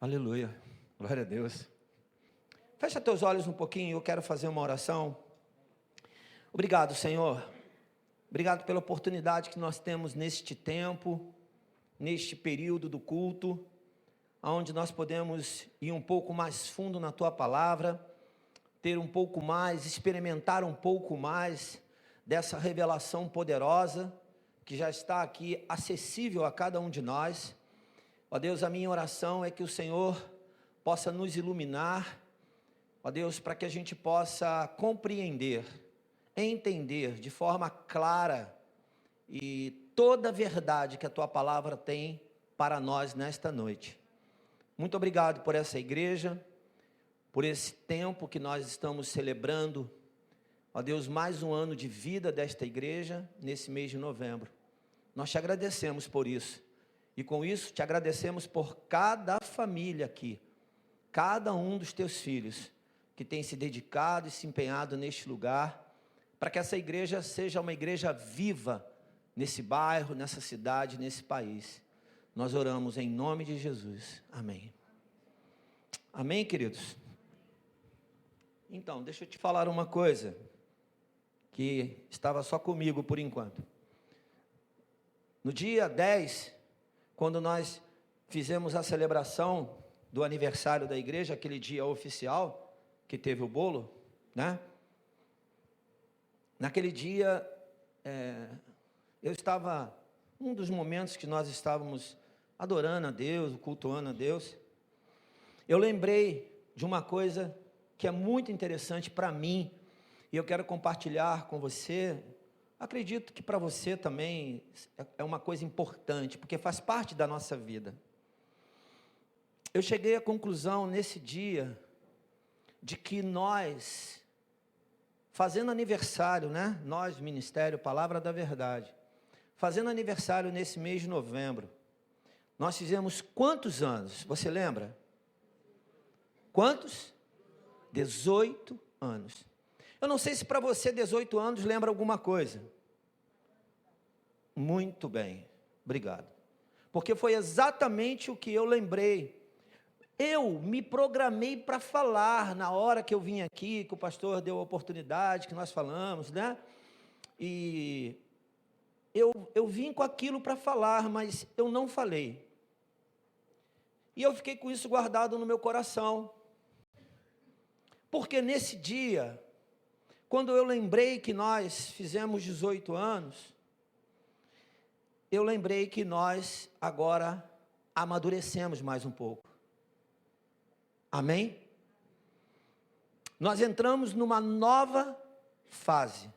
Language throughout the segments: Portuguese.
Aleluia, glória a Deus. Fecha teus olhos um pouquinho, eu quero fazer uma oração. Obrigado, Senhor. Obrigado pela oportunidade que nós temos neste tempo, neste período do culto, onde nós podemos ir um pouco mais fundo na Tua Palavra, ter um pouco mais, experimentar um pouco mais dessa revelação poderosa, que já está aqui acessível a cada um de nós. Ó Deus, a minha oração é que o Senhor possa nos iluminar, ó Deus, para que a gente possa compreender, entender de forma clara e toda a verdade que a Tua Palavra tem para nós nesta noite. Muito obrigado por essa igreja, por esse tempo que nós estamos celebrando, ó Deus, mais um ano de vida desta igreja nesse mês de novembro. Nós te agradecemos por isso. E com isso, te agradecemos por cada família aqui, cada um dos teus filhos, que tem se dedicado e se empenhado neste lugar, para que essa igreja seja uma igreja viva, nesse bairro, nessa cidade, nesse país. Nós oramos em nome de Jesus. Amém. Amém, queridos? Então, deixa eu te falar uma coisa, que estava só comigo por enquanto. No dia 10... quando nós fizemos a celebração do aniversário da igreja, aquele dia oficial, que teve o bolo, né? Naquele dia, eu estava, um dos momentos que nós estávamos adorando a Deus, cultuando a Deus, eu lembrei de uma coisa que é muito interessante para mim, e eu quero compartilhar com você. Acredito que para você também é uma coisa importante, porque faz parte da nossa vida. Eu cheguei à conclusão nesse dia, de que nós, fazendo aniversário, né? Nós, Ministério Palavra da Verdade, fazendo aniversário nesse mês de novembro, nós fizemos quantos anos? Você lembra? Quantos? 18 anos. Eu não sei se para você 18 anos lembra alguma coisa. Muito bem, obrigado. Porque foi exatamente o que eu lembrei. Eu me programei para falar na hora que eu vim aqui, que o pastor deu a oportunidade, que nós falamos, né? E eu vim com aquilo para falar, mas eu não falei. E eu fiquei com isso guardado no meu coração. Porque nesse dia, quando eu lembrei que nós fizemos 18 anos, eu lembrei que nós agora amadurecemos mais um pouco. Amém? Nós entramos numa nova fase.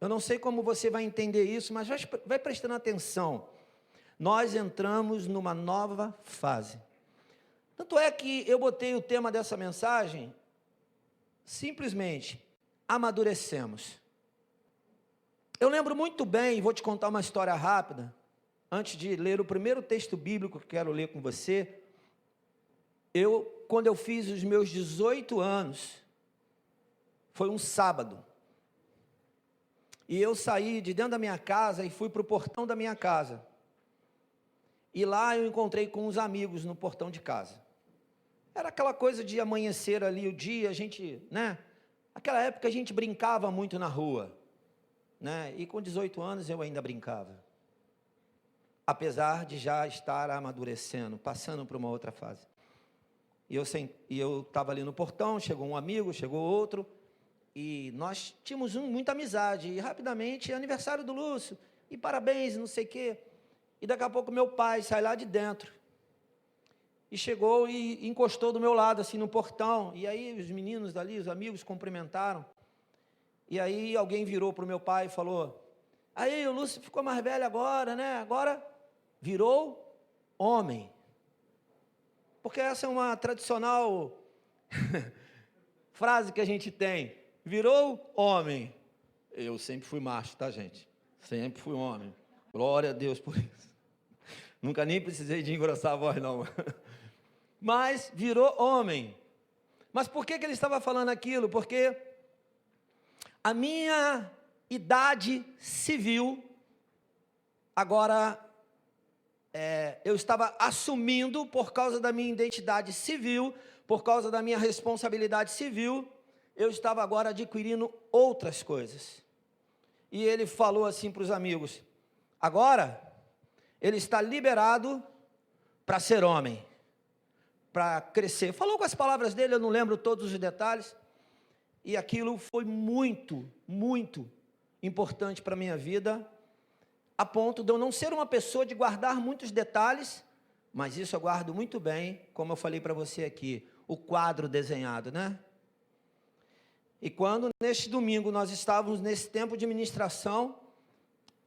Eu não sei como você vai entender isso, mas vai prestando atenção. Nós entramos numa nova fase. Tanto é que eu botei o tema dessa mensagem, simplesmente, amadurecemos. Eu lembro muito bem, vou te contar uma história rápida, antes de ler o primeiro texto bíblico que quero ler com você. Quando eu fiz os meus 18 anos, foi um sábado, e eu saí de dentro da minha casa e fui para o portão da minha casa, e lá eu encontrei com uns amigos no portão de casa. Era aquela coisa de amanhecer ali o dia, a gente, né? Aquela época a gente brincava muito na rua, né? E com 18 anos eu ainda brincava, apesar de já estar amadurecendo, passando para uma outra fase. E eu estava ali no portão, chegou um amigo, chegou outro, e nós tínhamos muita amizade, e rapidamente, aniversário do Lúcio, e parabéns, não sei o quê. E daqui a pouco meu pai sai lá de dentro, e chegou e encostou do meu lado, assim, no portão, e aí os meninos dali, os amigos, cumprimentaram, e aí alguém virou para o meu pai e falou: aí o Lúcio ficou mais velho agora, né? Agora virou homem. Porque essa é uma tradicional frase que a gente tem. Virou homem. Eu sempre fui macho, tá, gente? Sempre fui homem. Glória a Deus por isso. Nunca nem precisei de engrossar a voz, não. Mas virou homem. Mas por que ele estava falando aquilo? Porque a minha idade civil agora eu estava assumindo, por causa da minha identidade civil, por causa da minha responsabilidade civil, eu estava agora adquirindo outras coisas. E ele falou assim para os amigos: agora ele está liberado para ser homem, para crescer. Falou com as palavras dele, eu não lembro todos os detalhes, e aquilo foi muito, muito importante para a minha vida, a ponto de eu não ser uma pessoa de guardar muitos detalhes, mas isso eu guardo muito bem, como eu falei para você aqui, o quadro desenhado, né? E quando neste domingo nós estávamos nesse tempo de ministração,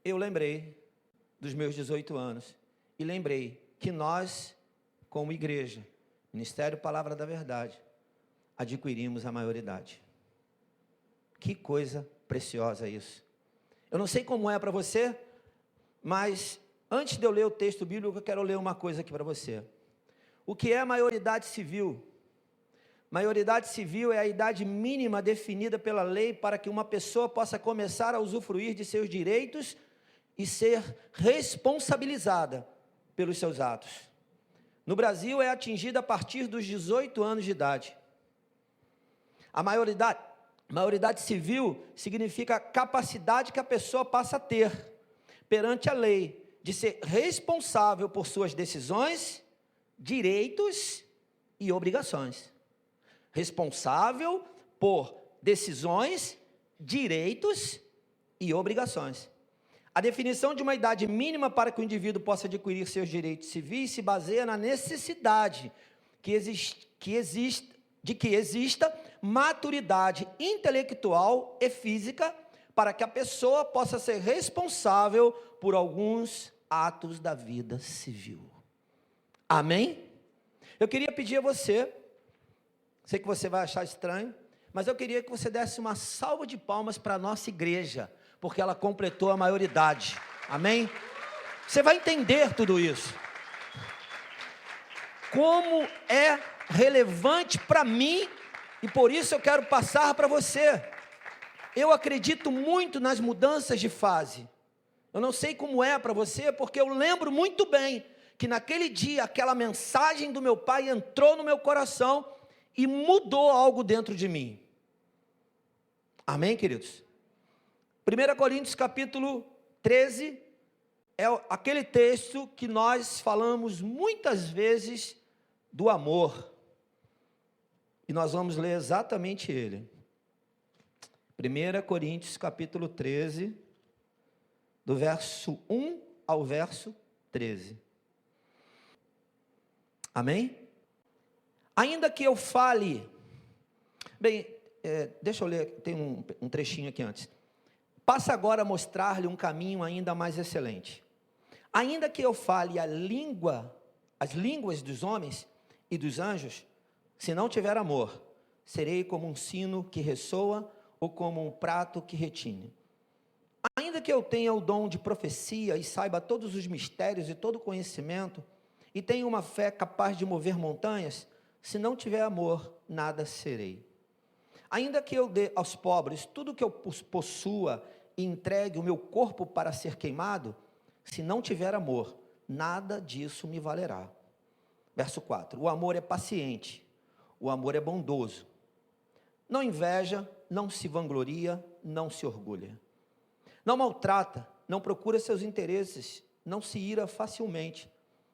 eu lembrei dos meus 18 anos, e lembrei que nós, como igreja, Ministério Palavra da Verdade, adquirimos a maioridade. Que coisa preciosa isso. Eu não sei como é para você, mas antes de eu ler o texto bíblico, eu quero ler uma coisa aqui para você. O que é maioridade civil? Maioridade civil é a idade mínima definida pela lei para que uma pessoa possa começar a usufruir de seus direitos e ser responsabilizada pelos seus atos. No Brasil é atingida a partir dos 18 anos de idade. A maioridade civil significa a capacidade que a pessoa passa a ter perante a lei de ser responsável por suas decisões, direitos e obrigações. Responsável por decisões, direitos e obrigações. A definição de uma idade mínima para que o indivíduo possa adquirir seus direitos civis se baseia na necessidade de que exista maturidade intelectual e física para que a pessoa possa ser responsável por alguns atos da vida civil. Amém? Eu queria pedir a você, sei que você vai achar estranho, mas eu queria que você desse uma salva de palmas para a nossa igreja, porque ela completou a maioridade. Amém? Você vai entender tudo isso. Como é relevante para mim, e por isso eu quero passar para você. Eu acredito muito nas mudanças de fase. Eu não sei como é para você, porque eu lembro muito bem que naquele dia, aquela mensagem do meu pai entrou no meu coração e mudou algo dentro de mim. Amém, queridos? 1 Coríntios capítulo 13 é aquele texto que nós falamos muitas vezes do amor. E nós vamos ler exatamente ele. 1 Coríntios capítulo 13, do verso 1 ao verso 13. Amém? Ainda que eu fale... Bem, deixa eu ler, tem um trechinho aqui antes. Passa agora a mostrar-lhe um caminho ainda mais excelente. Ainda que eu fale as línguas dos homens e dos anjos, se não tiver amor, serei como um sino que ressoa ou como um prato que retine. Ainda que eu tenha o dom de profecia e saiba todos os mistérios e todo conhecimento, e tenha uma fé capaz de mover montanhas, se não tiver amor, nada serei. Ainda que eu dê aos pobres tudo que eu possua e entregue o meu corpo para ser queimado, se não tiver amor, nada disso me valerá. Verso 4, o amor é paciente, o amor é bondoso, não inveja, não se vangloria, não se orgulha, não maltrata, não procura seus interesses, não se ira facilmente,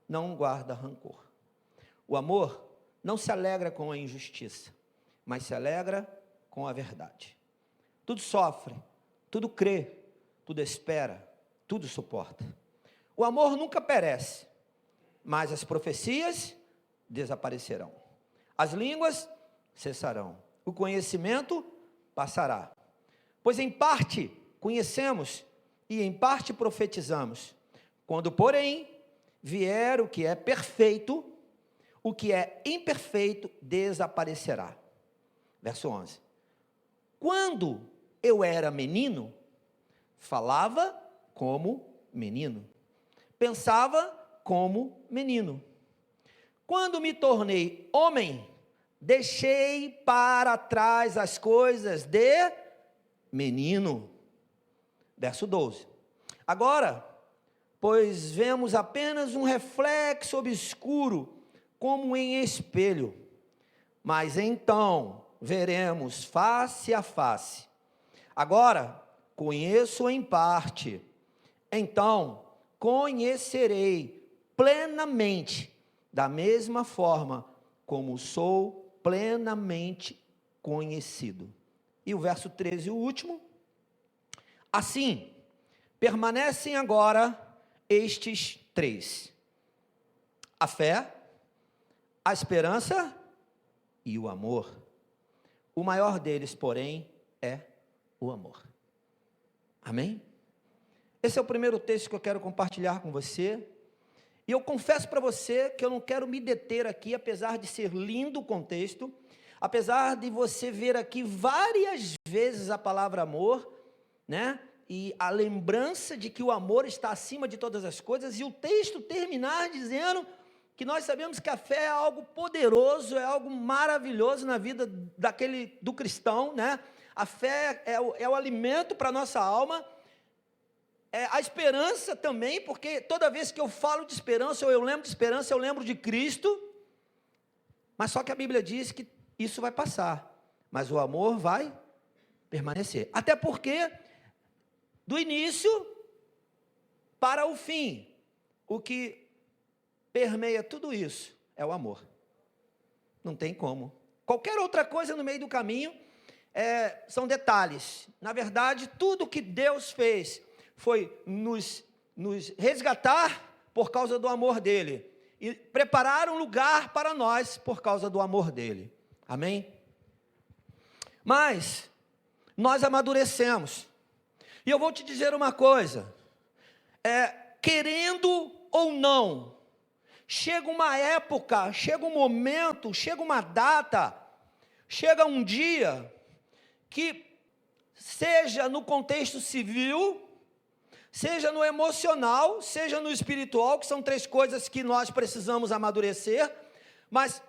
não guarda rancor. O amor não se alegra com a injustiça, mas se alegra com a verdade. Tudo sofre, tudo crê, tudo espera, tudo suporta. O amor nunca perece, mas as profecias desaparecerão. As línguas cessarão. O conhecimento passará. Pois em parte conhecemos e em parte profetizamos. Quando, porém, vier o que é perfeito, o que é imperfeito desaparecerá. Verso 11. Quando eu era menino, falava como menino, pensava como menino. Quando me tornei homem, deixei para trás as coisas de menino. Verso 12. Agora, pois vemos apenas um reflexo obscuro, como em espelho. Mas então veremos face a face. Agora conheço em parte, então conhecerei plenamente, da mesma forma como sou plenamente conhecido. E o verso 13, o último. Assim, permanecem agora estes três: a fé, a esperança e o amor. O maior deles, porém, é o amor. Amém? Esse é o primeiro texto que eu quero compartilhar com você. E eu confesso para você que eu não quero me deter aqui, apesar de ser lindo o contexto, apesar de você ver aqui várias vezes a palavra amor, né? E a lembrança de que o amor está acima de todas as coisas, e o texto terminar dizendo que nós sabemos que a fé é algo poderoso, é algo maravilhoso na vida do cristão, né? A fé é o alimento para a nossa alma, a esperança também, porque toda vez que eu falo de esperança, ou eu lembro de esperança, eu lembro de Cristo, mas só que a Bíblia diz que isso vai passar, mas o amor vai permanecer, até porque do início para o fim, o que permeia tudo isso é o amor. Não tem como. Qualquer outra coisa no meio do caminho são detalhes. Na verdade, tudo que Deus fez foi nos resgatar por causa do amor dele e preparar um lugar para nós por causa do amor dele. Amém? Mas nós amadurecemos. E eu vou te dizer uma coisa, querendo ou não, chega uma época, chega um momento, chega uma data, chega um dia, que seja no contexto civil, seja no emocional, seja no espiritual, que são três coisas que nós precisamos amadurecer, mas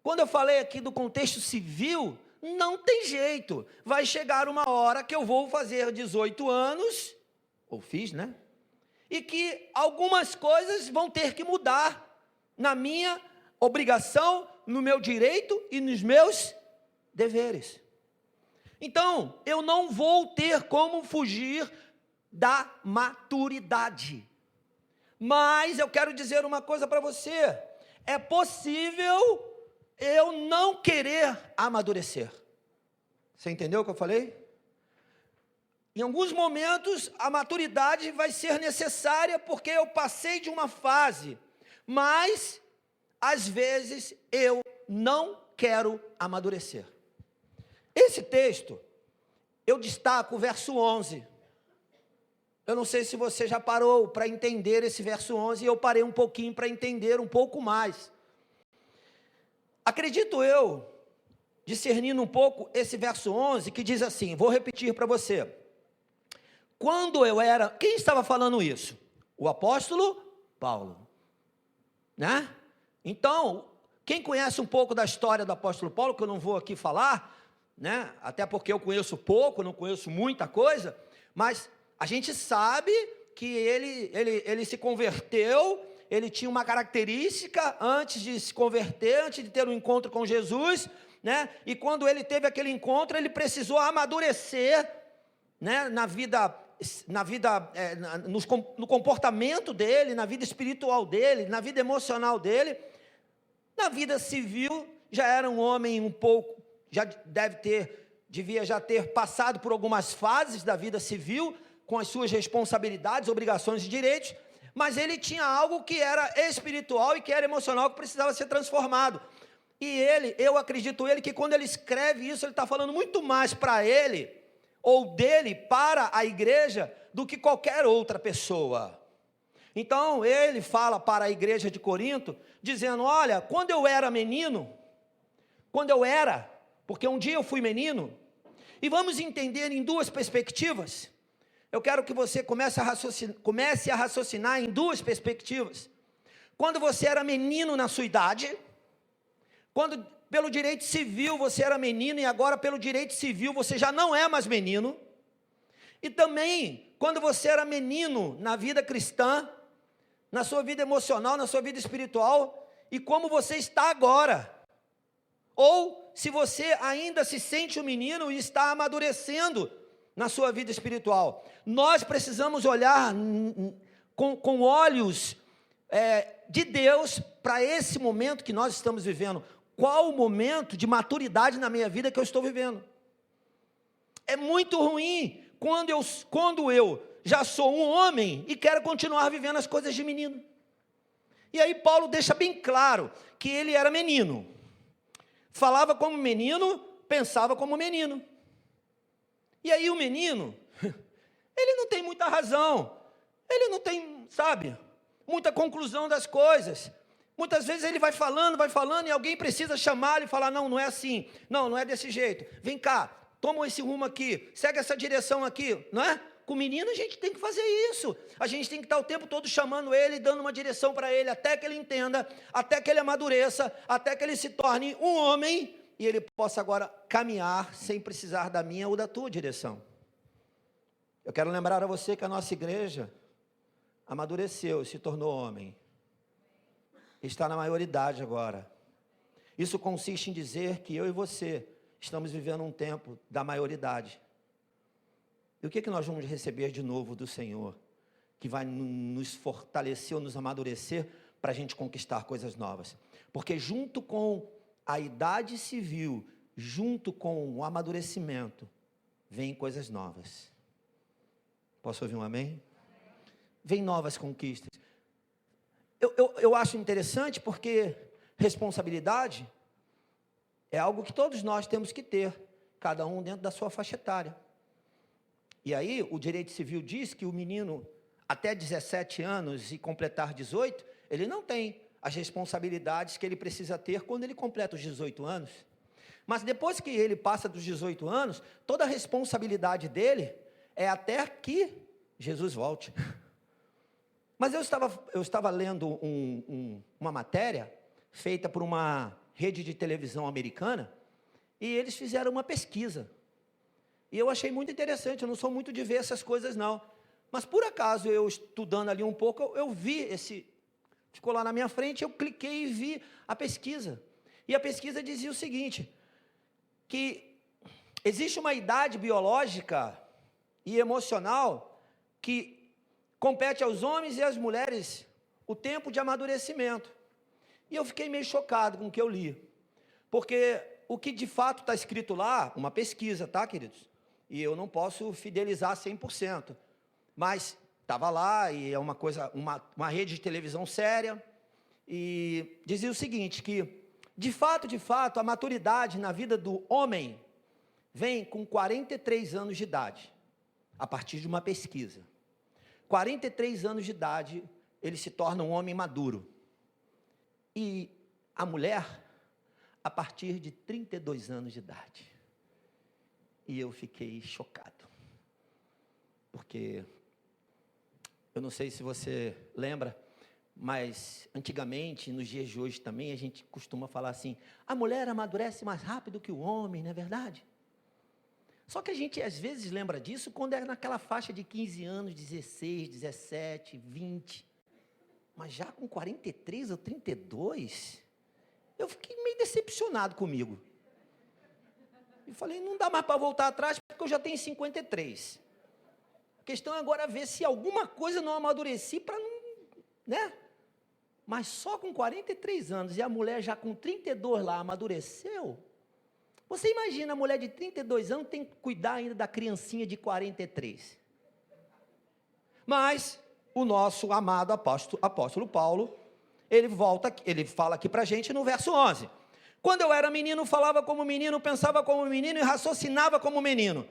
quando eu falei aqui do contexto civil, não tem jeito, vai chegar uma hora que eu vou fazer 18 anos, ou fiz, né? E que algumas coisas vão ter que mudar na minha obrigação, no meu direito e nos meus deveres. Então, eu não vou ter como fugir da maturidade. Mas eu quero dizer uma coisa para você, é possível eu não querer amadurecer. Você entendeu o que eu falei? Em alguns momentos, a maturidade vai ser necessária, porque eu passei de uma fase, mas, às vezes, eu não quero amadurecer. Esse texto, eu destaco o verso 11. Eu não sei se você já parou para entender esse verso 11, e eu parei um pouquinho para entender um pouco mais. Acredito eu, discernindo um pouco esse verso 11, que diz assim, vou repetir para você. Quando eu era... Quem estava falando isso? O apóstolo Paulo, né? Então, quem conhece um pouco da história do apóstolo Paulo, que eu não vou aqui falar, né? Até porque eu conheço pouco, não conheço muita coisa, mas a gente sabe que ele se converteu, ele tinha uma característica antes de se converter, antes de ter um encontro com Jesus, né? E quando ele teve aquele encontro, ele precisou amadurecer, né? No comportamento dele, na vida espiritual dele, na vida emocional dele. Na vida civil, já era um homem um pouco, devia já ter passado por algumas fases da vida civil, com as suas responsabilidades, obrigações e direitos, mas ele tinha algo que era espiritual e que era emocional, que precisava ser transformado. E eu acredito que quando ele escreve isso, ele está falando muito mais para ele, ou dele para a igreja, do que qualquer outra pessoa. Então, ele fala para a igreja de Corinto, dizendo, olha, quando eu era menino, porque um dia eu fui menino, e vamos entender em duas perspectivas. Eu quero que você comece a raciocinar em duas perspectivas. Quando você era menino na sua idade, quando pelo direito civil você era menino e agora pelo direito civil você já não é mais menino. E também quando você era menino na vida cristã, na sua vida emocional, na sua vida espiritual, e como você está agora. Ou se você ainda se sente um menino e está amadurecendo na sua vida espiritual. Nós precisamos olhar com olhos de Deus para esse momento que nós estamos vivendo. Qual o momento de maturidade na minha vida que eu estou vivendo? É muito ruim quando eu já sou um homem e quero continuar vivendo as coisas de menino. E aí Paulo deixa bem claro que ele era menino. Falava como menino, pensava como menino. E aí o menino, ele não tem muita razão, ele não tem, muita conclusão das coisas. Muitas vezes ele vai falando, e alguém precisa chamá-lo e falar, não é assim, não é desse jeito. Vem cá, toma esse rumo aqui, segue essa direção aqui, não é? Com o menino a gente tem que fazer isso. A gente tem que estar o tempo todo chamando ele, dando uma direção para ele, até que ele entenda, até que ele amadureça, até que ele se torne um homem, e ele possa agora caminhar sem precisar da minha ou da tua direção. Eu quero lembrar a você que a nossa igreja amadureceu, se tornou homem. Está na maioridade agora. Isso consiste em dizer que eu e você estamos vivendo um tempo da maioridade. E o que nós vamos receber de novo do Senhor? Que vai nos fortalecer ou nos amadurecer para a gente conquistar coisas novas. Porque junto com a idade civil, junto com o amadurecimento, vem coisas novas. Posso ouvir um amém? Vem novas conquistas. Eu acho interessante porque responsabilidade é algo que todos nós temos que ter, cada um dentro da sua faixa etária. E aí o direito civil diz que o menino até 17 anos e completar 18, ele não tem as responsabilidades que ele precisa ter quando ele completa os 18 anos. Mas depois que ele passa dos 18 anos, toda a responsabilidade dele é até que Jesus volte. Mas eu estava lendo uma matéria feita por uma rede de televisão americana, e eles fizeram uma pesquisa. E eu achei muito interessante, eu não sou muito de ver essas coisas não. Mas por acaso, eu estudando ali um pouco, eu vi ficou lá na minha frente, eu cliquei e vi a pesquisa. E a pesquisa dizia o seguinte, que existe uma idade biológica e emocional que compete aos homens e às mulheres o tempo de amadurecimento. E eu fiquei meio chocado com o que eu li. Porque o que de fato está escrito lá, uma pesquisa, tá, queridos? E eu não posso fidelizar 100%. Mas estava lá e é uma coisa, uma rede de televisão séria. E dizia o seguinte, que de fato, a maturidade na vida do homem vem com 43 anos de idade, a partir de uma pesquisa. 43 anos de idade, ele se torna um homem maduro. E a mulher, a partir de 32 anos de idade. E eu fiquei chocado. Porque, eu não sei se você lembra, mas antigamente, nos dias de hoje também, a gente costuma falar assim, a mulher amadurece mais rápido que o homem, não é verdade? Só que a gente às vezes lembra disso quando é naquela faixa de 15 anos, 16, 17, 20. Mas já com 43 ou 32, eu fiquei meio decepcionado comigo. E falei, não dá mais para voltar atrás, porque eu já tenho 53. A questão é agora ver se alguma coisa não amadureci para não, né? Mas só com 43 anos e a mulher já com 32 lá amadureceu. Você imagina a mulher de 32 anos tem que cuidar ainda da criancinha de 43. Mas o nosso amado apóstolo Paulo, ele fala aqui para a gente no verso 11. Quando eu era menino, falava como menino, pensava como menino e raciocinava como menino.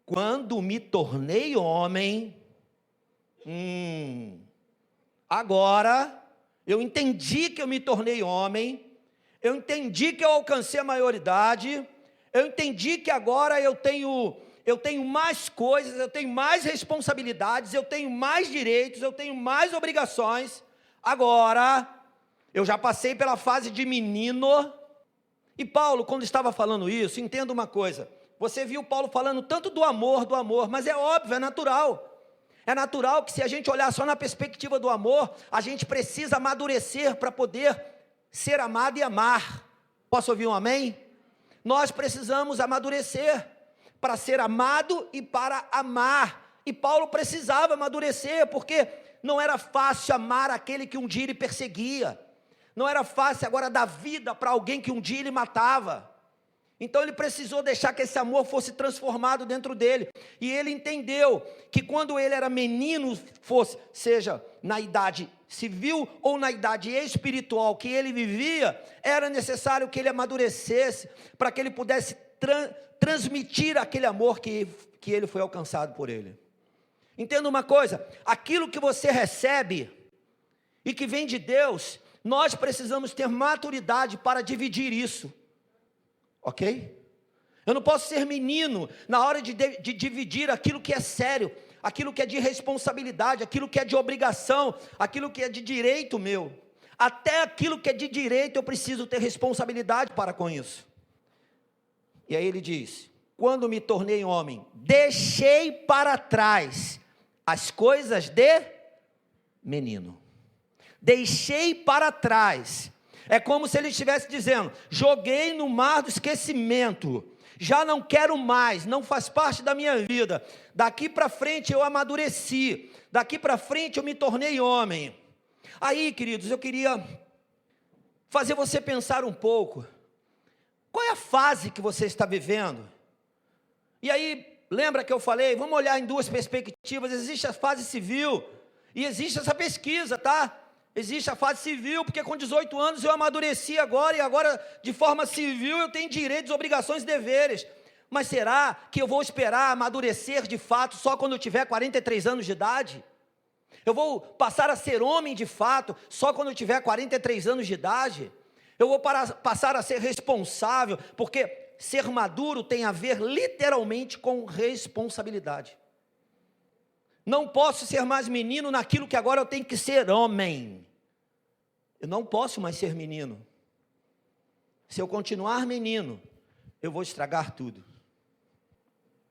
Quando me tornei homem, agora eu entendi que eu me tornei homem, eu entendi que eu alcancei a maioridade, eu entendi que agora eu tenho mais coisas, eu tenho mais responsabilidades, eu tenho mais direitos, eu tenho mais obrigações. Agora, eu já passei pela fase de menino. E Paulo, quando estava falando isso, entenda uma coisa, você viu Paulo falando tanto do amor, mas é óbvio, é natural. É natural que, se a gente olhar só na perspectiva do amor, a gente precisa amadurecer para poder ser amado e amar. Posso ouvir um amém? Nós precisamos amadurecer para ser amado e para amar. E Paulo precisava amadurecer, porque não era fácil amar aquele que um dia ele perseguia. Não era fácil agora dar vida para alguém que um dia ele matava. Então ele precisou deixar que esse amor fosse transformado dentro dele. E ele entendeu que quando ele era menino, seja na idade civil ou na idade espiritual que ele vivia, era necessário que ele amadurecesse para que ele pudesse transmitir aquele amor que ele foi alcançado por ele. Entenda uma coisa, aquilo que você recebe e que vem de Deus, nós precisamos ter maturidade para dividir isso. Ok? Eu não posso ser menino na hora de dividir aquilo que é sério, aquilo que é de responsabilidade, aquilo que é de obrigação, aquilo que é de direito meu. Até aquilo que é de direito eu preciso ter responsabilidade para com isso. E aí ele diz: quando me tornei homem, deixei para trás as coisas de menino. Deixei para trás. É como se ele estivesse dizendo: joguei no mar do esquecimento, já não quero mais, não faz parte da minha vida. Daqui para frente eu amadureci, daqui para frente eu me tornei homem. Aí, queridos, eu queria fazer você pensar um pouco. Qual é a fase que você está vivendo? E aí, lembra que eu falei, vamos olhar em duas perspectivas. Existe a fase civil e existe essa pesquisa, tá? Existe a fase civil, porque com 18 anos eu amadureci agora, e agora de forma civil eu tenho direitos, obrigações e deveres. Mas será que eu vou esperar amadurecer de fato só quando eu tiver 43 anos de idade? Eu vou passar a ser homem de fato só quando eu tiver 43 anos de idade? Eu vou passar a ser responsável, porque ser maduro tem a ver literalmente com responsabilidade. Não posso ser mais menino naquilo que agora eu tenho que ser homem. Eu não posso mais ser menino. Se eu continuar menino, eu vou estragar tudo.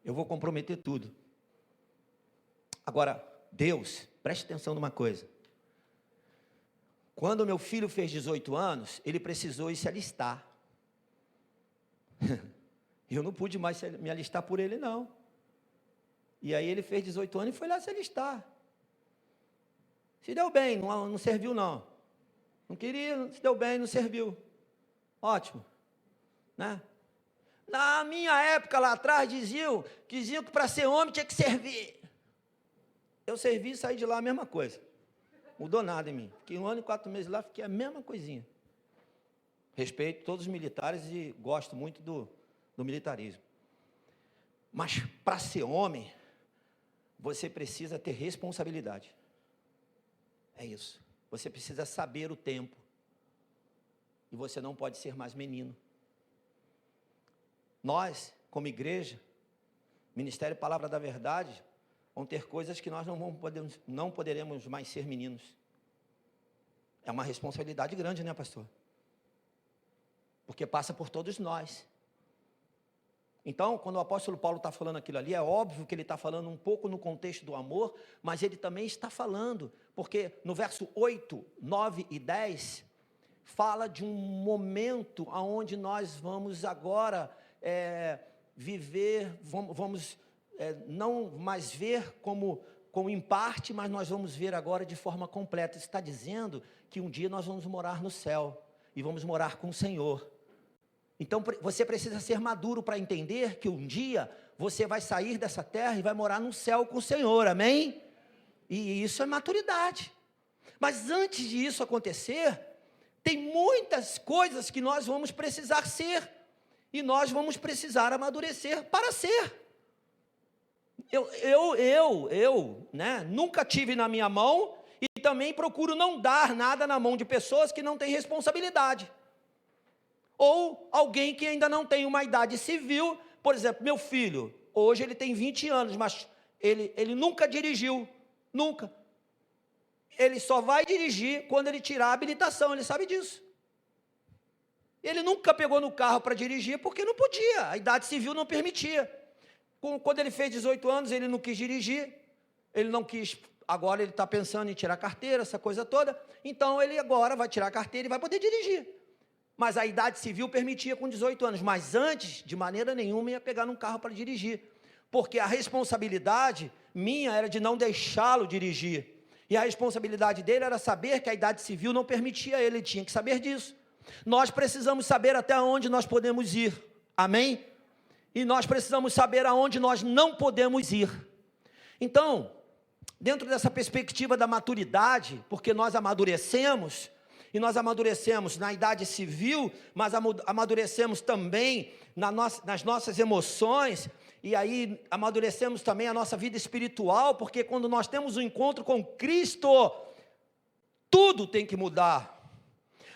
Eu vou comprometer tudo. Agora, Deus, preste atenção numa coisa. Quando meu filho fez 18 anos, ele precisou ir se alistar. Eu não pude mais me alistar por ele, não. E aí ele fez 18 anos e foi lá se alistar. Se deu bem, não serviu não. Não queria, se deu bem, não serviu. Ótimo. Né? Na minha época lá atrás diziam que para ser homem tinha que servir. Eu servi e saí de lá a mesma coisa. Mudou nada em mim. Fiquei 1 ano e 4 meses lá, fiquei a mesma coisinha. Respeito todos os militares e gosto muito do militarismo. Mas para ser homem, você precisa ter responsabilidade. É isso. Você precisa saber o tempo. E você não pode ser mais menino. Nós, como igreja, Ministério Palavra da Verdade, vão ter coisas que nós não poderemos mais ser meninos. É uma responsabilidade grande, né, pastor? Porque passa por todos nós. Então, quando o apóstolo Paulo está falando aquilo ali, é óbvio que ele está falando um pouco no contexto do amor, mas ele também está falando, porque no verso 8, 9 e 10, fala de um momento onde nós vamos agora viver, vamos não mais ver como em parte, mas nós vamos ver agora de forma completa. Está dizendo que um dia nós vamos morar no céu, e vamos morar com o Senhor. Então você precisa ser maduro para entender que um dia você vai sair dessa terra e vai morar no céu com o Senhor, amém? E isso é maturidade. Mas antes de isso acontecer, tem muitas coisas que nós vamos precisar ser, e nós vamos precisar amadurecer para ser. Eu, né, nunca tive na minha mão, e também procuro não dar nada na mão de pessoas que não têm responsabilidade. Ou alguém que ainda não tem uma idade civil. Por exemplo, meu filho, hoje ele tem 20 anos, mas ele nunca dirigiu, nunca. Ele só vai dirigir quando ele tirar a habilitação, ele sabe disso. Ele nunca pegou no carro para dirigir porque não podia, a idade civil não permitia. Quando ele fez 18 anos, ele não quis dirigir, ele não quis, agora ele está pensando em tirar a carteira, essa coisa toda, então ele agora vai tirar a carteira e vai poder dirigir. Mas a idade civil permitia com 18 anos, mas antes, de maneira nenhuma, ia pegar num carro para dirigir, porque a responsabilidade minha era de não deixá-lo dirigir, e a responsabilidade dele era saber que a idade civil não permitia ele tinha que saber disso. Nós precisamos saber até onde nós podemos ir, amém? E nós precisamos saber aonde nós não podemos ir. Então, dentro dessa perspectiva da maturidade, porque nós amadurecemos, e nós amadurecemos na idade civil, mas amadurecemos também nas nossas emoções, e aí amadurecemos também a nossa vida espiritual, porque quando nós temos um encontro com Cristo, tudo tem que mudar.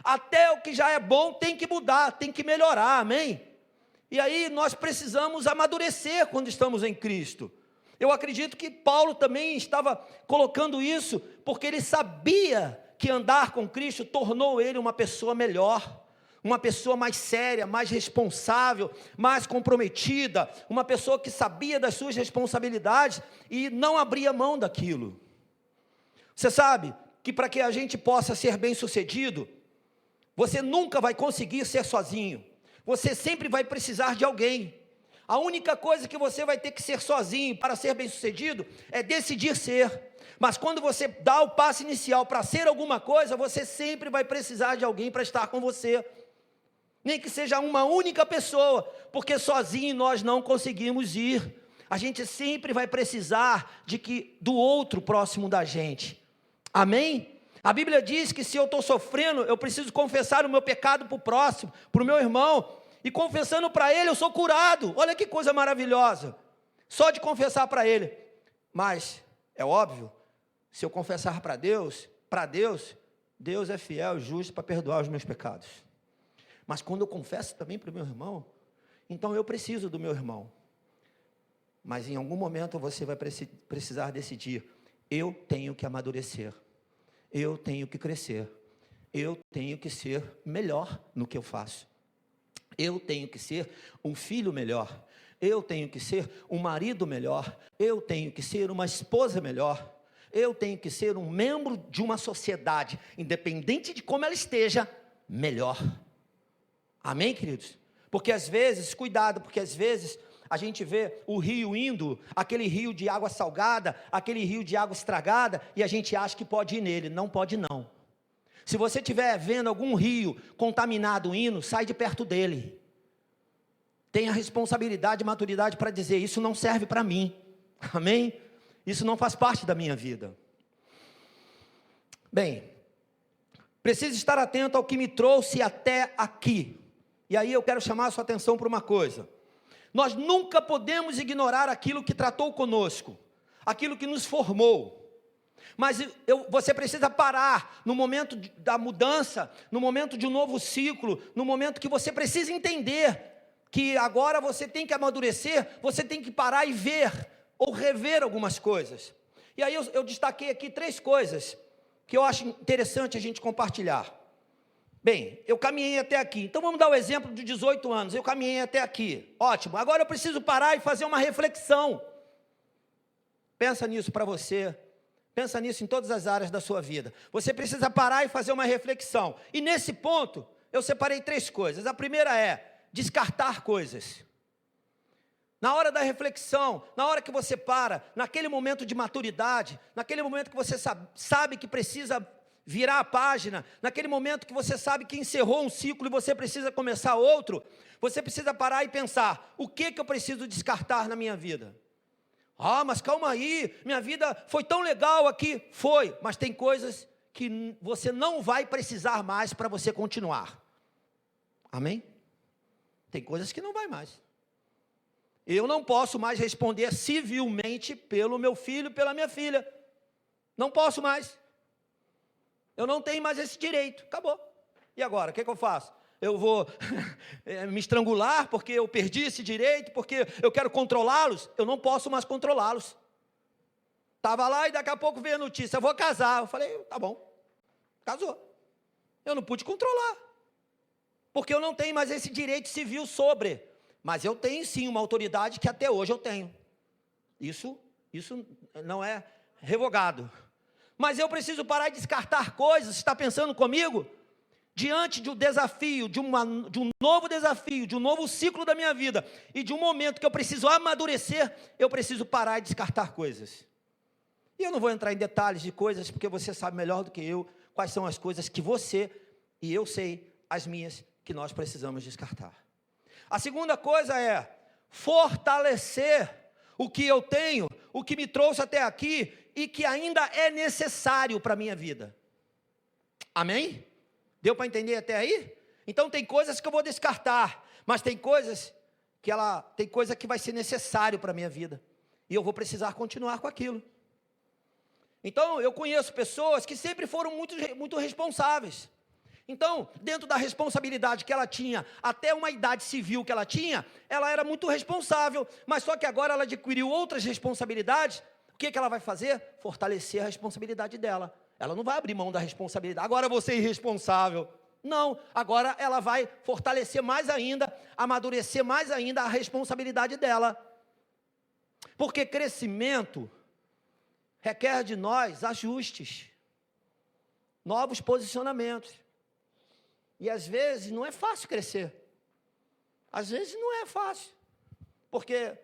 Até o que já é bom tem que mudar, tem que melhorar, amém? E aí nós precisamos amadurecer quando estamos em Cristo. Eu acredito que Paulo também estava colocando isso, porque ele sabia que andar com Cristo tornou ele uma pessoa melhor, uma pessoa mais séria, mais responsável, mais comprometida, uma pessoa que sabia das suas responsabilidades e não abria mão daquilo. Você sabe que para que a gente possa ser bem-sucedido, você nunca vai conseguir ser sozinho, você sempre vai precisar de alguém. A única coisa que você vai ter que ser sozinho para ser bem-sucedido é decidir ser. Mas quando você dá o passo inicial para ser alguma coisa, você sempre vai precisar de alguém para estar com você. Nem que seja uma única pessoa, porque sozinho nós não conseguimos ir. A gente sempre vai precisar do outro próximo da gente. Amém? A Bíblia diz que se eu estou sofrendo, eu preciso confessar o meu pecado para o próximo, para o meu irmão. E confessando para ele, eu sou curado. Olha que coisa maravilhosa. Só de confessar para ele. Mas, é óbvio, se eu confessar para Deus, Deus é fiel e justo para perdoar os meus pecados. Mas quando eu confesso também para o meu irmão, então eu preciso do meu irmão. Mas em algum momento você vai precisar decidir, eu tenho que amadurecer, eu tenho que crescer, eu tenho que ser melhor no que eu faço, eu tenho que ser um filho melhor, eu tenho que ser um marido melhor, eu tenho que ser uma esposa melhor, eu tenho que ser um membro de uma sociedade, independente de como ela esteja, melhor. Amém, queridos? Porque às vezes, cuidado, porque às vezes a gente vê o rio indo, aquele rio de água salgada, aquele rio de água estragada, e a gente acha que pode ir nele. Não pode não. Se você estiver vendo algum rio contaminado indo, sai de perto dele. Tenha responsabilidade e maturidade para dizer, isso não serve para mim. Amém? Isso não faz parte da minha vida. Bem, preciso estar atento ao que me trouxe até aqui. E aí eu quero chamar a sua atenção para uma coisa. Nós nunca podemos ignorar aquilo que tratou conosco, aquilo que nos formou. Mas você precisa parar no momento da mudança, no momento de um novo ciclo, no momento que você precisa entender que agora você tem que amadurecer, você tem que parar e ver, ou rever algumas coisas. E aí eu destaquei aqui 3 coisas, que eu acho interessante a gente compartilhar. Bem, eu caminhei até aqui, então vamos dar o exemplo de 18 anos, eu caminhei até aqui, ótimo, agora eu preciso parar e fazer uma reflexão. Pensa nisso para você, pensa nisso em todas as áreas da sua vida, você precisa parar e fazer uma reflexão, e nesse ponto, eu separei 3 coisas, a primeira é, descartar coisas. Na hora da reflexão, na hora que você para, naquele momento de maturidade, naquele momento que você sabe que precisa virar a página, naquele momento que você sabe que encerrou um ciclo e você precisa começar outro, você precisa parar e pensar, o que eu preciso descartar na minha vida? Ah, mas calma aí, minha vida foi tão legal aqui, foi, mas tem coisas que você não vai precisar mais para você continuar, amém? Tem coisas que não vai mais. Eu não posso mais responder civilmente pelo meu filho, pela minha filha, não posso mais. Eu não tenho mais esse direito, acabou. E agora, o que eu faço? Eu vou me estrangular porque eu perdi esse direito, porque eu quero controlá-los? Eu não posso mais controlá-los. Estava lá e daqui a pouco veio a notícia, eu vou casar. Eu falei, tá bom, casou. Eu não pude controlar, porque eu não tenho mais esse direito civil sobre, mas eu tenho sim uma autoridade que até hoje eu tenho. Isso não é revogado. Mas eu preciso parar de descartar coisas, está pensando comigo? Diante de um desafio, de um novo desafio, de um novo ciclo da minha vida, e de um momento que eu preciso amadurecer, eu preciso parar de descartar coisas. E eu não vou entrar em detalhes de coisas, porque você sabe melhor do que eu, quais são as coisas que você e eu sei, as minhas, que nós precisamos descartar. A segunda coisa é fortalecer o que eu tenho, o que me trouxe até aqui, e que ainda é necessário para a minha vida. Amém? Deu para entender até aí? Então tem coisas que eu vou descartar, mas tem coisas que vai ser necessário para a minha vida, e eu vou precisar continuar com aquilo. Então eu conheço pessoas que sempre foram muito responsáveis. Então, dentro da responsabilidade que ela tinha, até uma idade civil que ela tinha, ela era muito responsável, mas só que agora ela adquiriu outras responsabilidades. O que ela vai fazer? Fortalecer a responsabilidade dela. Ela não vai abrir mão da responsabilidade. Agora eu vou ser irresponsável. Não, agora ela vai fortalecer mais ainda, amadurecer mais ainda a responsabilidade dela. Porque crescimento requer de nós ajustes, novos posicionamentos. E às vezes não é fácil crescer. Às vezes não é fácil. Porque,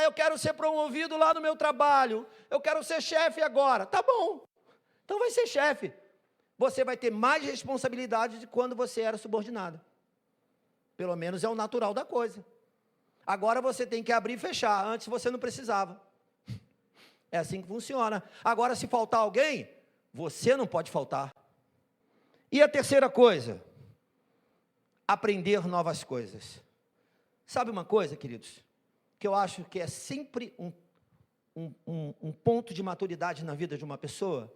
eu quero ser promovido lá no meu trabalho, eu quero ser chefe agora. Tá bom, então vai ser chefe. Você vai ter mais responsabilidade de quando você era subordinado. Pelo menos é o natural da coisa. Agora você tem que abrir e fechar, antes você não precisava. É assim que funciona. Agora, se faltar alguém, você não pode faltar. E a terceira coisa, aprender novas coisas. Sabe uma coisa, queridos, que eu acho que é sempre um ponto de maturidade na vida de uma pessoa,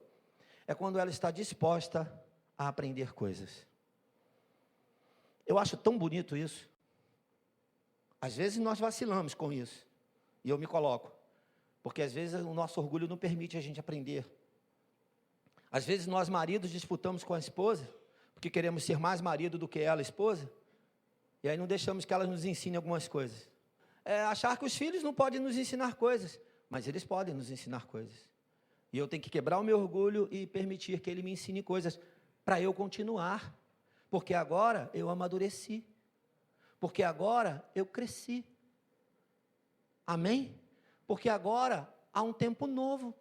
é quando ela está disposta a aprender coisas. Eu acho tão bonito isso. Às vezes nós vacilamos com isso, e eu me coloco, porque às vezes o nosso orgulho não permite a gente aprender. Às vezes nós maridos disputamos com a esposa, porque queremos ser mais marido do que ela, esposa, e aí não deixamos que ela nos ensine algumas coisas. Achar que os filhos não podem nos ensinar coisas, mas eles podem nos ensinar coisas. E eu tenho que quebrar o meu orgulho e permitir que ele me ensine coisas, para eu continuar, porque agora eu amadureci, porque agora eu cresci. Amém? Porque agora há um tempo novo,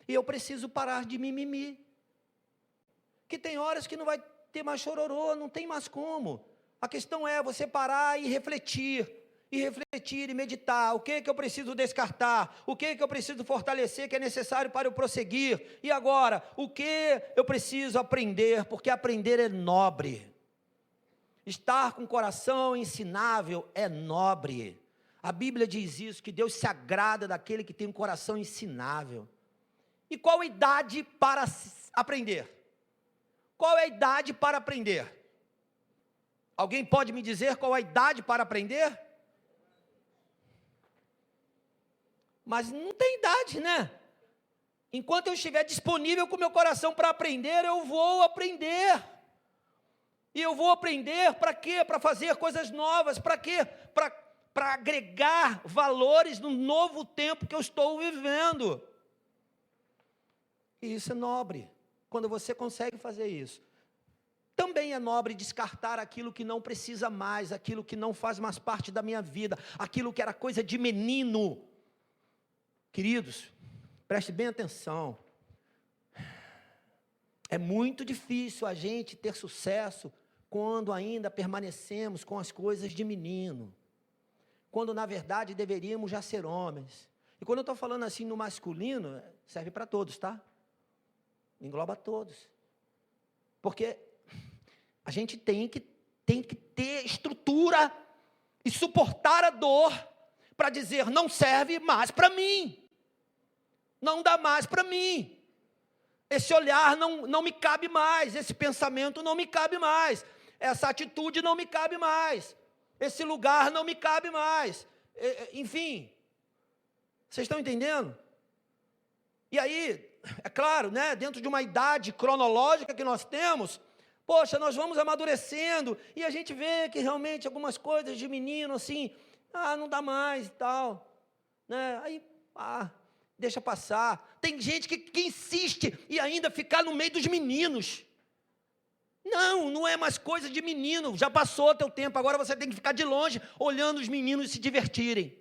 e eu preciso parar de mimimi, que tem horas que não vai ter mais chororô, não tem mais como. A questão é você parar e refletir e meditar. O que eu preciso descartar? O que eu preciso fortalecer que é necessário para eu prosseguir? E agora, o que eu preciso aprender? Porque aprender é nobre. Estar com o coração ensinável é nobre. A Bíblia diz isso, que Deus se agrada daquele que tem um coração ensinável. E qual a idade para aprender? Qual é a idade para aprender? Alguém pode me dizer qual a idade para aprender? Mas não tem idade, né? Enquanto eu estiver disponível com o meu coração para aprender, eu vou aprender. E eu vou aprender para quê? Para fazer coisas novas. Para quê? Para agregar valores no novo tempo que eu estou vivendo. E isso é nobre, quando você consegue fazer isso. Também é nobre descartar aquilo que não precisa mais, aquilo que não faz mais parte da minha vida, aquilo que era coisa de menino. Queridos, preste bem atenção. É muito difícil a gente ter sucesso quando ainda permanecemos com as coisas de menino, quando na verdade deveríamos já ser homens. E quando eu estou falando assim no masculino, serve para todos, tá? Engloba todos. Porque a gente tem que ter estrutura e suportar a dor para dizer, não serve mais para mim. Não dá mais para mim. Esse olhar não me cabe mais, esse pensamento não me cabe mais, essa atitude não me cabe mais, esse lugar não me cabe mais. Enfim, vocês estão entendendo? E aí, é claro, né, dentro de uma idade cronológica que nós temos, poxa, nós vamos amadurecendo, e a gente vê que realmente algumas coisas de menino, assim, não dá mais e tal, né, aí, deixa passar. Tem gente que insiste e ainda ficar no meio dos meninos. Não é mais coisa de menino, já passou o teu tempo, agora você tem que ficar de longe, olhando os meninos se divertirem.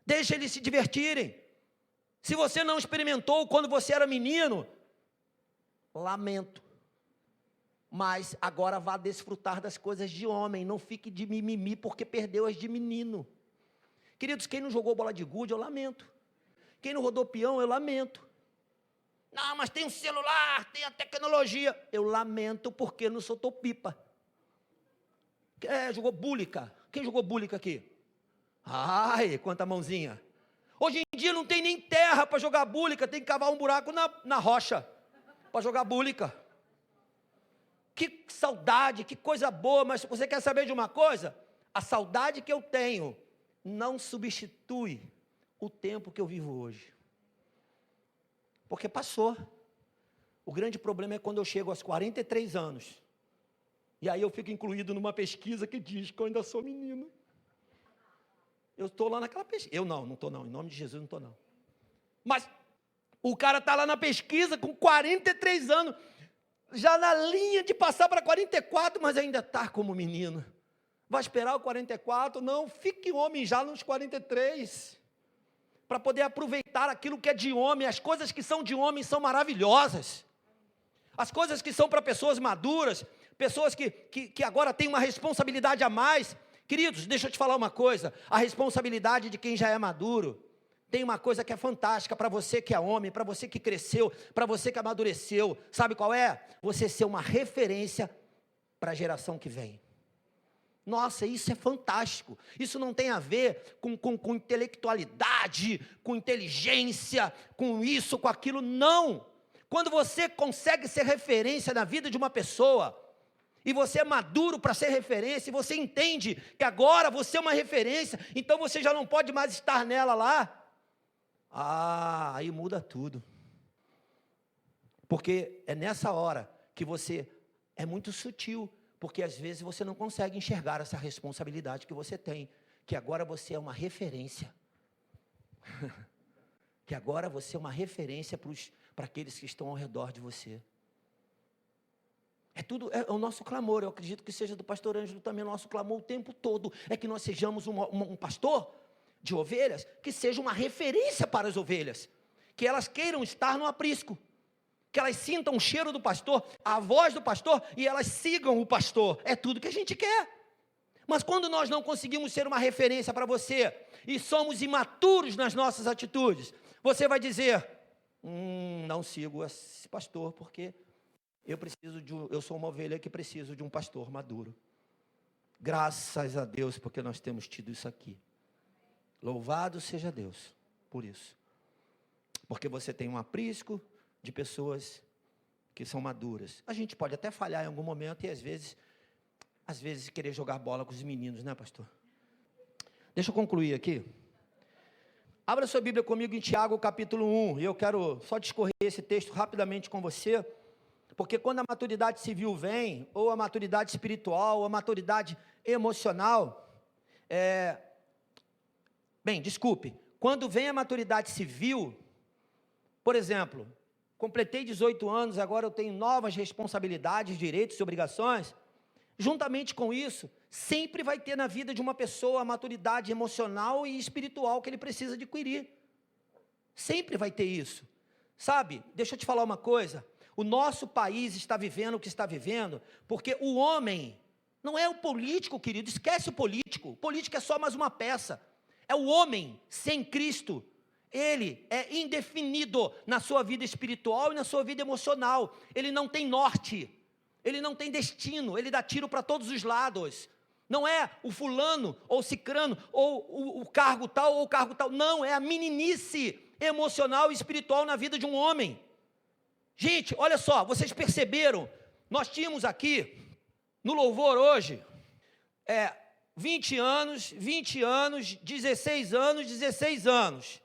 Deixa eles se divertirem. Se você não experimentou quando você era menino, lamento. Mas agora vá desfrutar das coisas de homem, não fique de mimimi porque perdeu as de menino. Queridos, quem não jogou bola de gude, eu lamento. Quem não rodou peão, eu lamento. Não, mas tem um celular, tem a tecnologia. Eu lamento porque não soltou pipa. Jogou búlica. Quem jogou búlica aqui? Ai, quanta mãozinha. Hoje em dia não tem nem terra para jogar búlica, tem que cavar um buraco na rocha para jogar búlica. Que saudade, que coisa boa, mas você quer saber de uma coisa? A saudade que eu tenho não substitui o tempo que eu vivo hoje. Porque passou. O grande problema é quando eu chego aos 43 anos. E aí eu fico incluído numa pesquisa que diz que eu ainda sou menino. Eu estou lá naquela pesquisa. Eu não estou não. Em nome de Jesus não estou não. Mas o cara está lá na pesquisa com 43 anos. Já na linha de passar para 44, mas ainda está como menino. Vai esperar o 44? Não, fique homem já nos 43. Para poder aproveitar aquilo que é de homem. As coisas que são de homem são maravilhosas. As coisas que são para pessoas maduras, pessoas que agora têm uma responsabilidade a mais. Queridos, deixa eu te falar uma coisa. A responsabilidade de quem já é maduro tem uma coisa que é fantástica para você que é homem, para você que cresceu, para você que amadureceu. Sabe qual é? Você ser uma referência para a geração que vem. Nossa, isso é fantástico. Isso não tem a ver com intelectualidade, com inteligência, com isso, com aquilo. Não. Quando você consegue ser referência na vida de uma pessoa, e você é maduro para ser referência, e você entende que agora você é uma referência, então você já não pode mais estar nela lá. Aí muda tudo. Porque é nessa hora que você é muito sutil, porque às vezes você não consegue enxergar essa responsabilidade que você tem, que agora você é uma referência. Que agora você é uma referência para aqueles que estão ao redor de você. É o nosso clamor, eu acredito que seja do pastor Ângelo também, o nosso clamor o tempo todo, é que nós sejamos um pastor de ovelhas, que seja uma referência para as ovelhas, que elas queiram estar no aprisco, que elas sintam o cheiro do pastor, a voz do pastor, e elas sigam o pastor, é tudo que a gente quer. Mas quando nós não conseguimos ser uma referência para você, e somos imaturos nas nossas atitudes, você vai dizer, não sigo esse pastor, porque eu sou uma ovelha que preciso de um pastor maduro. Graças a Deus, porque nós temos tido isso aqui. Louvado seja Deus por isso. Porque você tem um aprisco de pessoas que são maduras. A gente pode até falhar em algum momento e às vezes querer jogar bola com os meninos, né, pastor? Deixa eu concluir aqui. Abra sua Bíblia comigo em Tiago capítulo 1. E eu quero só discorrer esse texto rapidamente com você. Porque quando a maturidade civil vem, ou a maturidade espiritual, ou a maturidade emocional, quando vem a maturidade civil, por exemplo, completei 18 anos, agora eu tenho novas responsabilidades, direitos e obrigações, juntamente com isso, sempre vai ter na vida de uma pessoa a maturidade emocional e espiritual que ele precisa adquirir. Sempre vai ter isso. Sabe, deixa eu te falar uma coisa, o nosso país está vivendo o que está vivendo, porque o homem, não é o político, querido, esquece o político é só mais uma peça, é o homem sem Cristo, ele é indefinido na sua vida espiritual e na sua vida emocional, ele não tem norte, ele não tem destino, ele dá tiro para todos os lados, não é o fulano, ou o cicrano, ou o cargo tal, ou o cargo tal, não, é a meninice emocional e espiritual na vida de um homem. Gente, olha só, vocês perceberam, nós tínhamos aqui, no louvor hoje, 20 anos, 16 anos,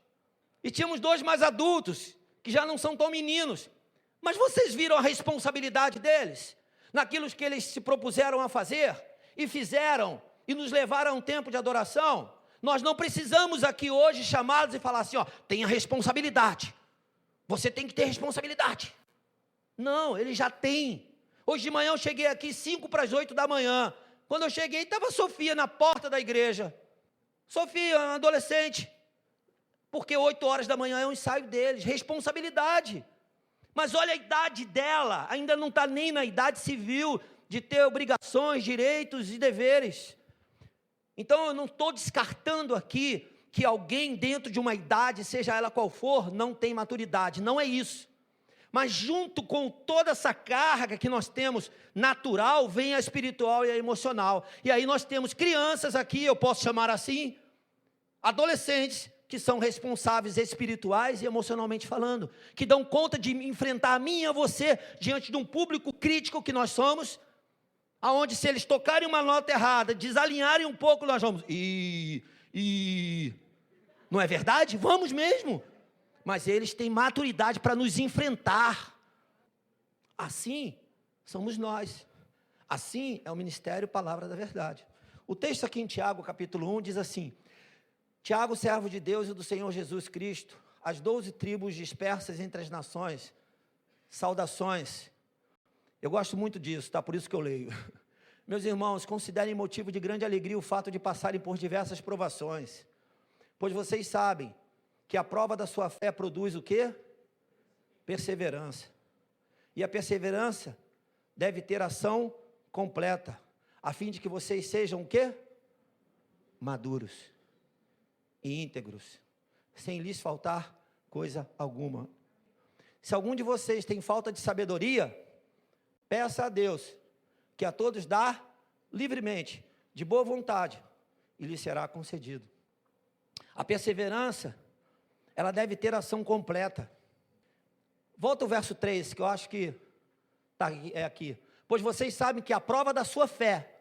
e tínhamos 2 mais adultos, que já não são tão meninos, mas vocês viram a responsabilidade deles, naquilo que eles se propuseram a fazer, e fizeram, e nos levaram a um tempo de adoração? Nós não precisamos aqui hoje chamados e falar assim, ó, tenha responsabilidade. Você tem que ter responsabilidade. Não, ele já tem. Hoje de manhã eu cheguei aqui 7:55 da manhã. Quando eu cheguei, estava a Sofia na porta da igreja. Sofia, uma adolescente. Porque 8 horas da manhã é um ensaio deles. Responsabilidade. Mas olha a idade dela. Ainda não está nem na idade civil de ter obrigações, direitos e deveres. Então eu não estou descartando aqui que alguém dentro de uma idade, seja ela qual for, não tem maturidade. Não é isso. Mas junto com toda essa carga que nós temos natural, vem a espiritual e a emocional. E aí nós temos crianças aqui, eu posso chamar assim, adolescentes, que são responsáveis espirituais e emocionalmente falando, que dão conta de enfrentar a mim e a você, diante de um público crítico que nós somos, aonde se eles tocarem uma nota errada, desalinharem um pouco, nós vamos, não é verdade? Vamos mesmo. Mas eles têm maturidade para nos enfrentar. Assim somos nós. Assim é o ministério Palavra da Verdade. O texto aqui em Tiago, capítulo 1, diz assim: Tiago, servo de Deus e do Senhor Jesus Cristo, as 12 tribos dispersas entre as nações, saudações. Eu gosto muito disso, tá? Por isso que eu leio. Meus irmãos, considerem motivo de grande alegria o fato de passarem por diversas provações, pois vocês sabem que a prova da sua fé produz o quê? Perseverança. E a perseverança deve ter ação completa, a fim de que vocês sejam o quê? Maduros e íntegros, sem lhes faltar coisa alguma. Se algum de vocês tem falta de sabedoria, peça a Deus, que a todos dá livremente, de boa vontade, e lhe será concedido. A perseverança, ela deve ter ação completa. Volta ao verso 3, que eu acho que é aqui. Pois vocês sabem que a prova da sua fé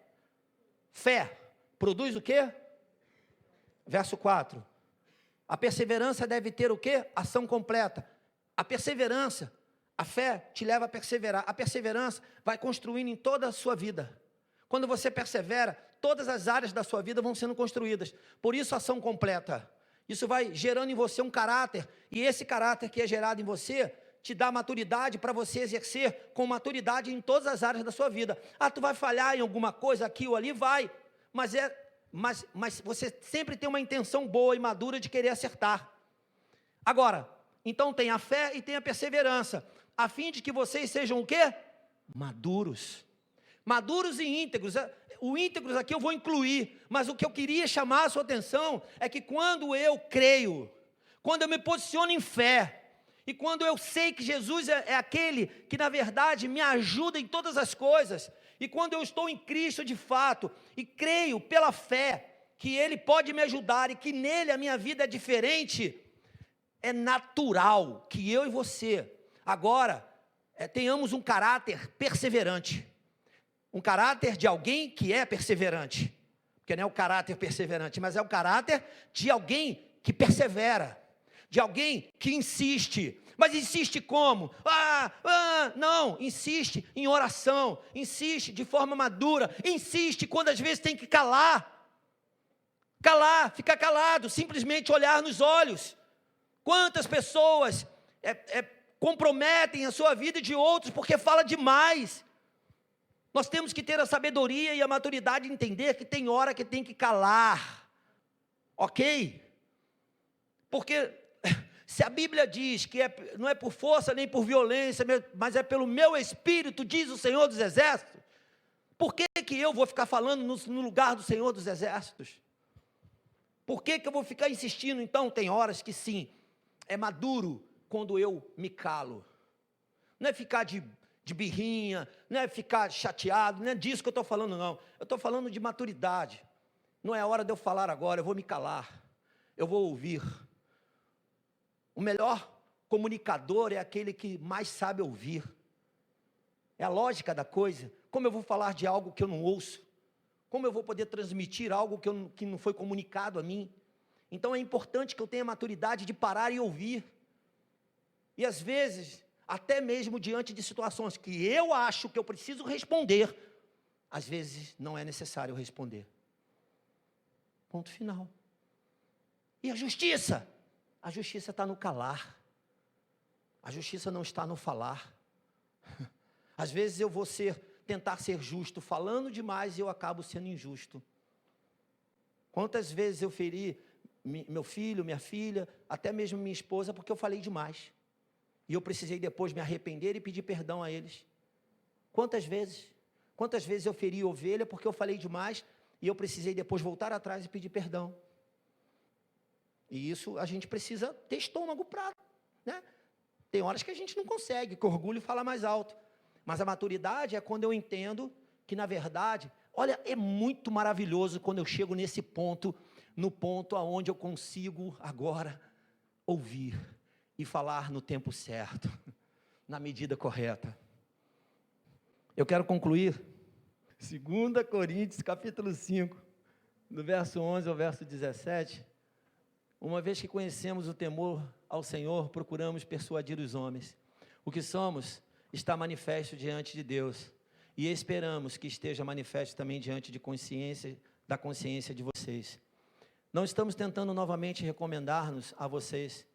produz o quê? Verso 4. A perseverança deve ter o quê? Ação completa. A perseverança, a fé te leva a perseverar. A perseverança vai construindo em toda a sua vida. Quando você persevera, todas as áreas da sua vida vão sendo construídas. Por isso, ação completa. Isso vai gerando em você um caráter, e esse caráter que é gerado em você, te dá maturidade para você exercer com maturidade em todas as áreas da sua vida. Ah, tu vai falhar em alguma coisa aqui ou ali? Vai, mas você sempre tem uma intenção boa e madura de querer acertar. Agora, então tem a fé e tem a perseverança, a fim de que vocês sejam o quê? Maduros. Maduros e íntegros. O íntegros aqui eu vou incluir, mas o que eu queria chamar a sua atenção é que quando eu creio, quando eu me posiciono em fé, e quando eu sei que Jesus é aquele que na verdade me ajuda em todas as coisas, e quando eu estou em Cristo de fato, e creio pela fé, que Ele pode me ajudar, e que nele a minha vida é diferente, é natural que eu e você, agora, tenhamos um caráter perseverante. Um caráter de alguém que é perseverante, porque não é o caráter perseverante, mas é o caráter de alguém que persevera, de alguém que insiste. Mas insiste como? Não, insiste em oração, insiste de forma madura, insiste quando às vezes tem que calar, ficar calado, simplesmente olhar nos olhos. Quantas pessoas comprometem a sua vida de outros porque fala demais? Nós temos que ter a sabedoria e a maturidade de entender que tem hora que tem que calar, ok? Porque se a Bíblia diz que não é por força nem por violência, mas é pelo meu Espírito, diz o Senhor dos Exércitos, por que eu vou ficar falando no lugar do Senhor dos Exércitos? Por que eu vou ficar insistindo? Então tem horas que sim, é maduro quando eu me calo. Não é ficar de birrinha, não é ficar chateado, não é disso que eu estou falando não, eu estou falando de maturidade. Não é hora de eu falar agora, eu vou me calar, eu vou ouvir. O melhor comunicador é aquele que mais sabe ouvir, é a lógica da coisa. Como eu vou falar de algo que eu não ouço? Como eu vou poder transmitir algo que não foi comunicado a mim? Então é importante que eu tenha maturidade de parar e ouvir, e às vezes até mesmo diante de situações que eu acho que eu preciso responder, às vezes não é necessário responder. Ponto final. E a justiça? A justiça está no calar. A justiça não está no falar. Às vezes eu vou tentar ser justo, falando demais, e eu acabo sendo injusto. Quantas vezes eu feri meu filho, minha filha, até mesmo minha esposa, porque eu falei demais. E eu precisei depois me arrepender e pedir perdão a eles. Quantas vezes? Quantas vezes eu feri ovelha porque eu falei demais e eu precisei depois voltar atrás e pedir perdão. E isso a gente precisa ter estômago para, né? Tem horas que a gente não consegue, que o orgulho fala mais alto. Mas a maturidade é quando eu entendo que, na verdade, olha, é muito maravilhoso quando eu chego nesse ponto, no ponto aonde eu consigo agora ouvir e falar no tempo certo, na medida correta. Eu quero concluir 2 Coríntios, capítulo 5, do verso 11 ao verso 17. Uma vez que conhecemos o temor ao Senhor, procuramos persuadir os homens. O que somos está manifesto diante de Deus, e esperamos que esteja manifesto também diante da consciência de vocês. Não estamos tentando novamente recomendar-nos a vocês,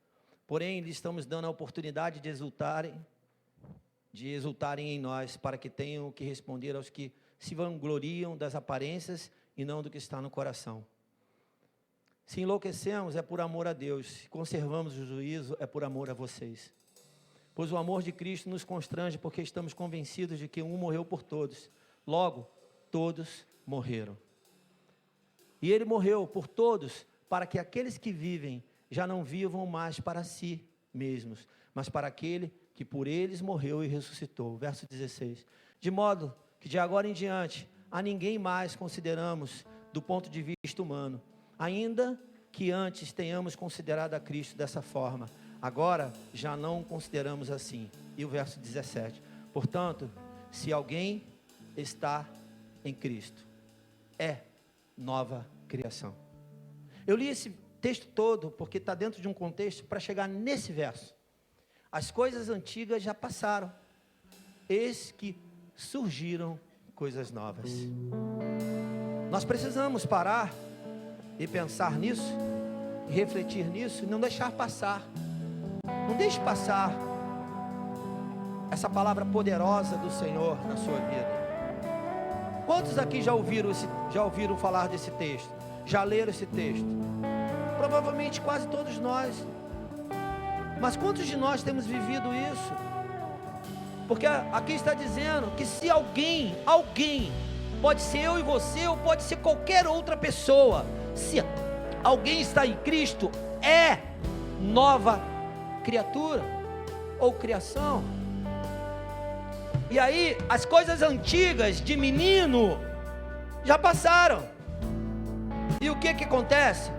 porém lhes estamos dando a oportunidade de exultarem em nós, para que tenham que responder aos que se vangloriam das aparências e não do que está no coração. Se enlouquecemos é por amor a Deus, se conservamos o juízo é por amor a vocês. Pois o amor de Cristo nos constrange, porque estamos convencidos de que um morreu por todos, logo todos morreram. E ele morreu por todos, para que aqueles que vivem já não vivam mais para si mesmos, mas para aquele que por eles morreu e ressuscitou. Verso 16. De modo que de agora em diante, a ninguém mais consideramos do ponto de vista humano, ainda que antes tenhamos considerado a Cristo dessa forma, agora já não o consideramos assim. E o verso 17. Portanto, se alguém está em Cristo, é nova criação. Eu li esse texto todo porque está dentro de um contexto para chegar nesse verso. As coisas antigas já passaram, eis que surgiram coisas novas. Nós precisamos parar e pensar nisso, e refletir nisso, e não deixar passar. Não deixe passar essa palavra poderosa do Senhor na sua vida. Quantos aqui já ouviram falar desse texto? Já leram esse texto? Provavelmente quase todos nós. Mas quantos de nós temos vivido isso? Porque aqui está dizendo que se alguém, pode ser eu e você, ou pode ser qualquer outra pessoa, se alguém está em Cristo, é nova criatura ou criação. E aí, as coisas antigas de menino já passaram. E o que acontece?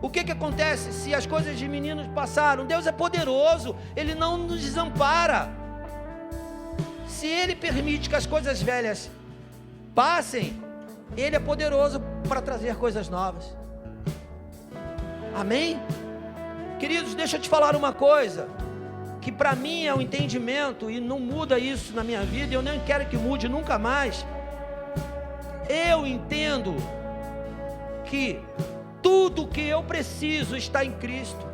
O que acontece se as coisas de meninos passaram? Deus é poderoso, Ele não nos desampara. Se Ele permite que as coisas velhas passem, Ele é poderoso para trazer coisas novas. Amém? Queridos, deixa eu te falar uma coisa, que para mim é um entendimento, e não muda isso na minha vida, e eu nem quero que mude nunca mais. Eu entendo que tudo que eu preciso está em Cristo.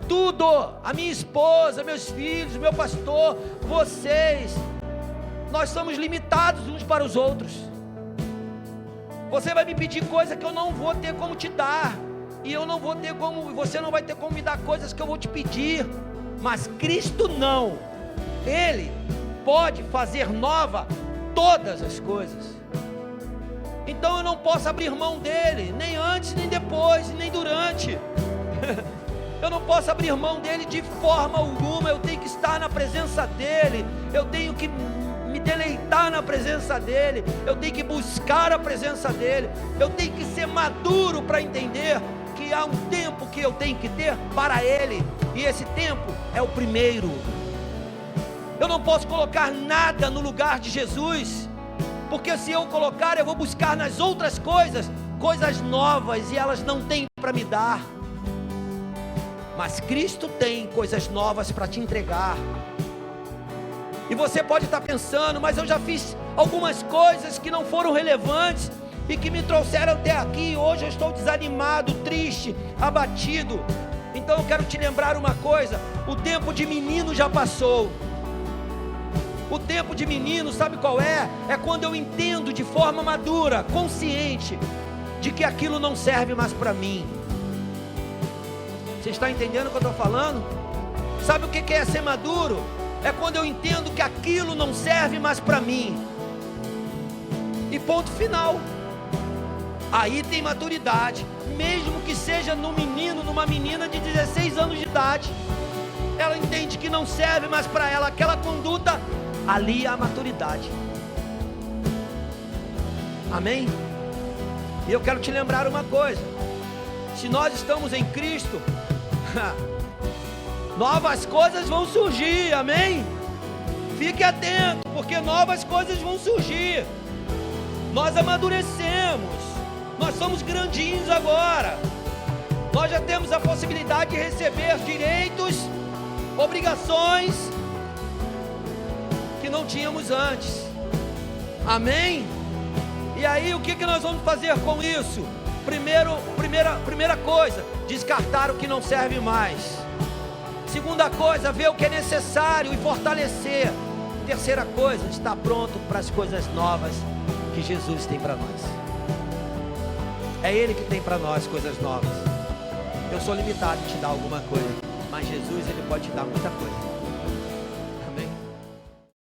Tudo, a minha esposa, meus filhos, meu pastor, vocês, nós somos limitados uns para os outros. Você vai me pedir coisa que eu não vou ter como te dar, e eu não vou ter como, você não vai ter como me dar coisas que eu vou te pedir. Mas Cristo não, Ele pode fazer nova todas as coisas. Então eu não posso abrir mão dele, nem antes, nem depois, nem durante. Eu não posso abrir mão dele de forma alguma. Eu tenho que estar na presença dele, eu tenho que me deleitar na presença dele, eu tenho que buscar a presença dele, eu tenho que ser maduro para entender que há um tempo que eu tenho que ter para ele, e esse tempo é o primeiro. Eu não posso colocar nada no lugar de Jesus, porque se eu colocar, eu vou buscar nas outras coisas novas, e elas não têm para me dar. Mas Cristo tem coisas novas para te entregar. E você pode estar pensando, mas eu já fiz algumas coisas que não foram relevantes, e que me trouxeram até aqui. Hoje eu estou desanimado, triste, abatido. Então eu quero te lembrar uma coisa: o tempo de menino já passou. O tempo de menino, sabe qual é? É quando eu entendo de forma madura, consciente, de que aquilo não serve mais para mim. Você está entendendo o que eu estou falando? Sabe o que é ser maduro? É quando eu entendo que aquilo não serve mais para mim. E ponto final. Aí tem maturidade. Mesmo que seja num menino, numa menina de 16 anos de idade, ela entende que não serve mais para ela aquela conduta. Ali há maturidade. Amém? E eu quero te lembrar uma coisa: se nós estamos em Cristo, novas coisas vão surgir. Amém? Fique atento, porque novas coisas vão surgir. Nós amadurecemos, nós somos grandinhos agora. Nós já temos a possibilidade de receber direitos, obrigações que não tínhamos antes. Amém? E aí o que nós vamos fazer com isso? Primeira coisa, descartar o que não serve mais. Segunda coisa, ver o que é necessário e fortalecer. Terceira coisa, estar pronto para as coisas novas que Jesus tem para nós. É Ele que tem para nós coisas novas. Eu sou limitado em te dar alguma coisa, mas Jesus, Ele pode te dar muita coisa.